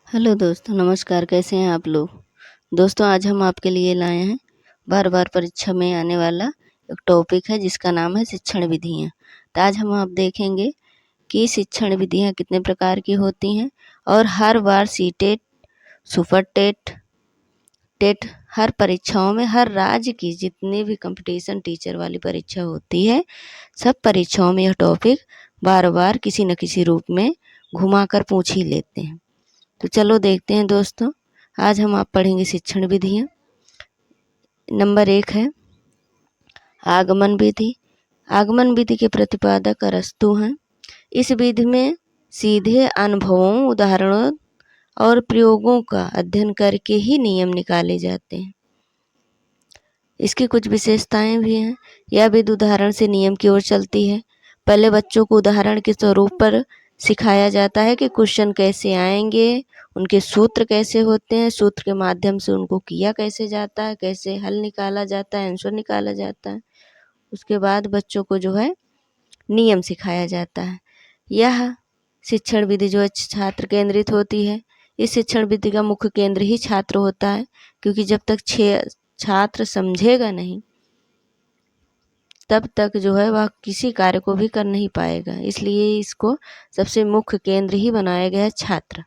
Hello दोस्तों, नमस्कार। कैसे हैं आप लोग। दोस्तों, आज हम आपके लिए लाए हैं बार बार परीक्षा में आने वाला एक टॉपिक है जिसका नाम है शिक्षण विधियाँ। तो आज हम आप देखेंगे कि शिक्षण विधियाँ कितने प्रकार की होती हैं और हर बार सीटेट, सुपर टेट, टेट हर परीक्षाओं में हर राज्य की जितनी भी कंपटीशन टीचर वाली परीक्षा होती है, सब परीक्षाओं में यह टॉपिक बार बार किसी न किसी रूप में घुमा कर पूछ ही लेते हैं। तो चलो देखते हैं दोस्तों, आज हम आप पढ़ेंगे शिक्षण विधियाँ। नंबर 1 है आगमन विधि। आगमन विधि के प्रतिपादक अरस्तु हैं। इस विधि में सीधे अनुभवों, उदाहरणों और प्रयोगों का अध्ययन करके ही नियम निकाले जाते हैं। इसकी कुछ विशेषताएं भी हैं। यह विधि उदाहरण से नियम की ओर चलती है। पहले बच्चों को उदाहरण के स्वरूप पर सिखाया जाता है कि क्वेश्चन कैसे आएंगे, उनके सूत्र कैसे होते हैं, सूत्र के माध्यम से उनको किया कैसे जाता है, कैसे हल निकाला जाता है, आंसर निकाला जाता है। उसके बाद बच्चों को जो है नियम सिखाया जाता है। यह शिक्षण विधि जो है छात्र केंद्रित होती है। इस शिक्षण विधि का मुख्य केंद्र ही छात्र होता है, क्योंकि जब तक छात्र समझेगा नहीं तब तक जो है वह किसी कार्य को भी कर नहीं पाएगा। इसलिए इसको सबसे मुख्य केंद्र ही बनाया गया है छात्र,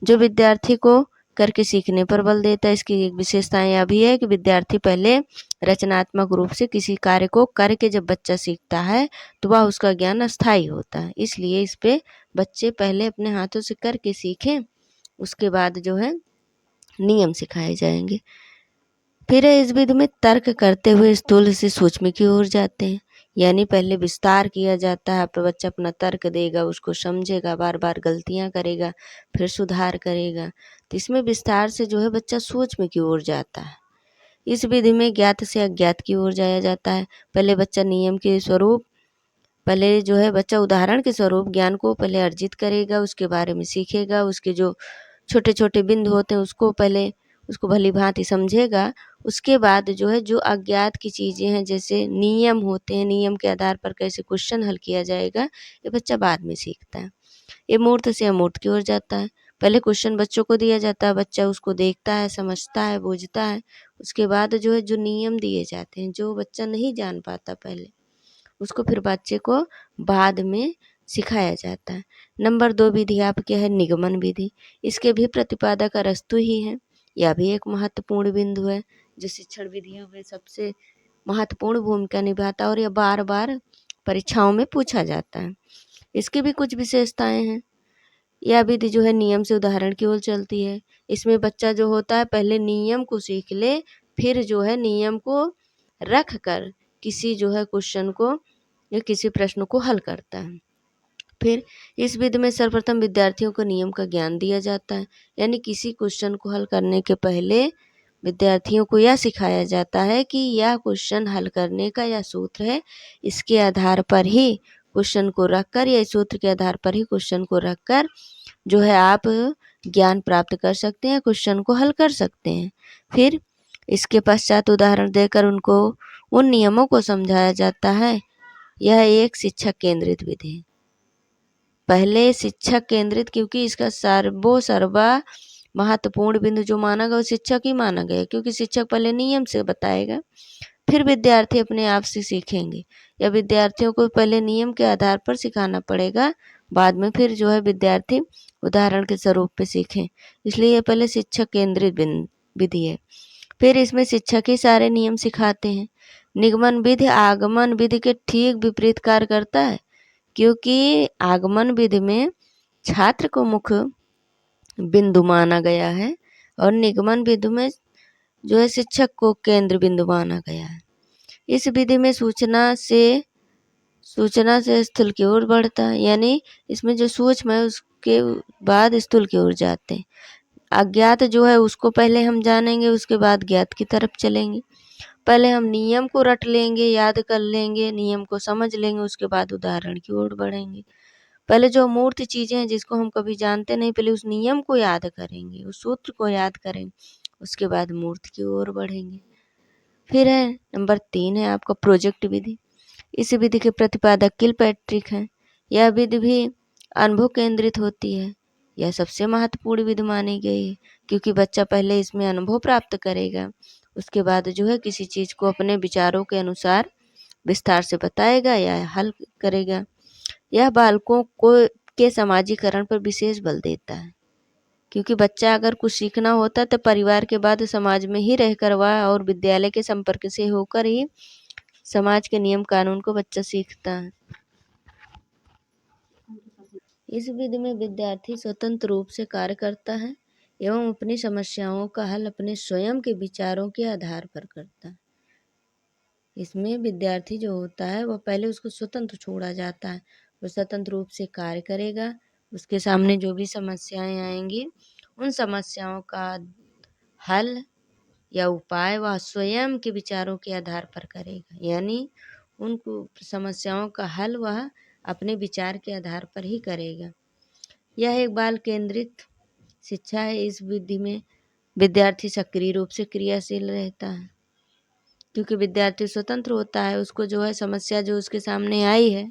जो विद्यार्थी को करके सीखने पर बल देता है। इसकी एक विशेषताएं यह भी है कि विद्यार्थी पहले रचनात्मक रूप से किसी कार्य को करके जब बच्चा सीखता है तो वह उसका ज्ञान अस्थायी होता है। इसलिए इस पे बच्चे पहले अपने हाथों से करके सीखें, उसके बाद जो है नियम सिखाए जाएंगे। फिर इस विधि में तर्क करते हुए स्थूल से सूक्ष्म की ओर जाते हैं, यानी पहले विस्तार किया जाता है, फिर बच्चा अपना तर्क देगा, उसको समझेगा, बार बार गलतियां करेगा, फिर सुधार करेगा। तो इसमें विस्तार से जो है बच्चा सूक्ष्म की ओर जाता है। इस विधि में ज्ञात से अज्ञात की ओर जाया जाता है। पहले बच्चा नियम के स्वरूप पहले जो है बच्चा उदाहरण के स्वरूप ज्ञान को पहले अर्जित करेगा, उसके बारे में सीखेगा, उसके जो छोटे छोटे बिंदु होते हैं उसको पहले उसको भली भांति समझेगा। उसके बाद जो है जो अज्ञात की चीज़ें हैं, जैसे नियम होते हैं, नियम के आधार पर कैसे क्वेश्चन हल किया जाएगा, ये बच्चा बाद में सीखता है। ये मूर्त से अमूर्त की ओर जाता है। पहले क्वेश्चन बच्चों को दिया जाता है, बच्चा उसको देखता है, समझता है, बूझता है। उसके बाद जो है जो नियम दिए जाते हैं, जो बच्चा नहीं जान पाता पहले, उसको फिर बच्चे को बाद में सिखाया जाता है। नंबर 2 विधि आपके है निगमन विधि। इसके भी प्रतिपादक अरस्तु ही हैं। यह भी एक महत्वपूर्ण बिंदु है जो शिक्षण विधियों में सबसे महत्वपूर्ण भूमिका निभाता है और यह बार बार परीक्षाओं में पूछा जाता है। इसकी भी कुछ विशेषताएं हैं। यह विधि जो है नियम से उदाहरण की ओर चलती है। इसमें बच्चा जो होता है पहले नियम को सीख ले, फिर जो है नियम को रख कर किसी जो है क्वेश्चन को या किसी प्रश्न को हल करता है। फिर इस विधि में सर्वप्रथम विद्यार्थियों को नियम का ज्ञान दिया जाता है, यानी किसी क्वेश्चन को हल करने के पहले विद्यार्थियों को यह सिखाया जाता है कि यह क्वेश्चन हल करने का यह सूत्र है, इसके आधार पर ही क्वेश्चन को रखकर या इस सूत्र के आधार पर ही क्वेश्चन को रखकर जो है आप ज्ञान प्राप्त कर सकते हैं, क्वेश्चन को हल कर सकते हैं। फिर इसके पश्चात उदाहरण देकर उनको उन नियमों को समझाया जाता है। यह एक शिक्षक केंद्रित विधि है। पहले शिक्षक केंद्रित, क्योंकि इसका सर्वा महत्वपूर्ण बिंदु जो माना गया वो शिक्षक ही माना गया, क्योंकि शिक्षक पहले नियम से बताएगा, फिर विद्यार्थी अपने आप से सीखेंगे। या विद्यार्थियों को पहले नियम के आधार पर सिखाना पड़ेगा, बाद में फिर जो है विद्यार्थी उदाहरण के स्वरूप पे सीखें। इसलिए यह पहले शिक्षक केंद्रित विधि है। फिर इसमें शिक्षक ही सारे नियम सिखाते हैं। निगमन विधि आगमन विधि के ठीक विपरीत कार्य करता है, क्योंकि आगमन विधि में छात्र को मुख्य बिंदु माना गया है और निगमन विधि में जो है शिक्षक को केंद्र बिंदु माना गया है। इस विधि में सूचना से स्थूल की ओर बढ़ता है, यानी इसमें जो सूक्ष्म है उसके बाद स्थूल की ओर जाते हैं। अज्ञात जो है उसको पहले हम जानेंगे, उसके बाद ज्ञात की तरफ चलेंगे। पहले हम नियम को रट लेंगे, याद कर लेंगे, नियम को समझ लेंगे, उसके बाद उदाहरण की ओर बढ़ेंगे। पहले जो अमूर्त चीज़ें हैं जिसको हम कभी जानते नहीं, पहले उस नियम को याद करेंगे, उस सूत्र को याद करेंगे, उसके बाद मूर्त की ओर बढ़ेंगे। फिर है नंबर 3 है आपका प्रोजेक्ट विधि। इस विधि के प्रतिपादक किलपैट्रिक हैं। यह विधि भी अनुभव केंद्रित होती है। यह सबसे महत्वपूर्ण विधि मानी गई है, क्योंकि बच्चा पहले इसमें अनुभव प्राप्त करेगा, उसके बाद जो है किसी चीज़ को अपने विचारों के अनुसार विस्तार से बताएगा या हल करेगा। यह बालकों को के समाजीकरण पर विशेष बल देता है, क्योंकि बच्चा अगर कुछ सीखना होता है तो परिवार के बाद समाज में ही रहकर वह और विद्यालय के संपर्क से होकर ही समाज के नियम कानून को बच्चा सीखता है। इस विधि में विद्यार्थी स्वतंत्र रूप से कार्य करता है एवं अपनी समस्याओं का हल अपने स्वयं के विचारों के आधार पर करता है। इसमें विद्यार्थी जो होता है वह पहले उसको स्वतंत्र छोड़ा जाता है, वो स्वतंत्र रूप से कार्य करेगा, उसके सामने जो भी समस्याएं आएंगी उन समस्याओं का हल या उपाय वह स्वयं के विचारों के आधार पर करेगा, यानी उन समस्याओं का हल वह अपने विचार के आधार पर ही करेगा। यह एक बाल केंद्रित शिक्षा है। इस विधि में विद्यार्थी सक्रिय रूप से क्रियाशील रहता है, क्योंकि विद्यार्थी स्वतंत्र होता है, उसको जो है समस्या जो उसके सामने आई है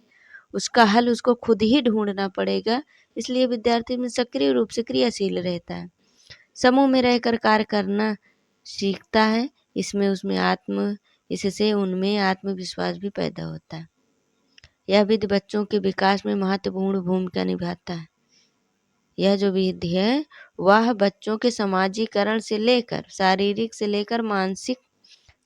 उसका हल उसको खुद ही ढूंढना पड़ेगा, इसलिए विद्यार्थी में सक्रिय रूप से क्रियाशील रहता है। समूह में रहकर कार्य करना सीखता है, इससे उनमें आत्मविश्वास भी पैदा होता है। यह विधि बच्चों के विकास में महत्वपूर्ण भूमिका निभाता है। यह जो विधि है वह बच्चों के समाजीकरण से लेकर शारीरिक से लेकर मानसिक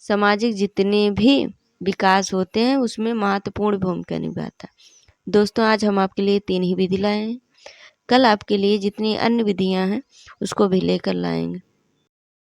सामाजिक जितने भी विकास होते हैं उसमें महत्वपूर्ण भूमिका निभाता है। दोस्तों, आज हम आपके लिए 3 ही विधि लाए हैं, कल आपके लिए जितनी अन्य विधियां हैं उसको भी लेकर लाएंगे।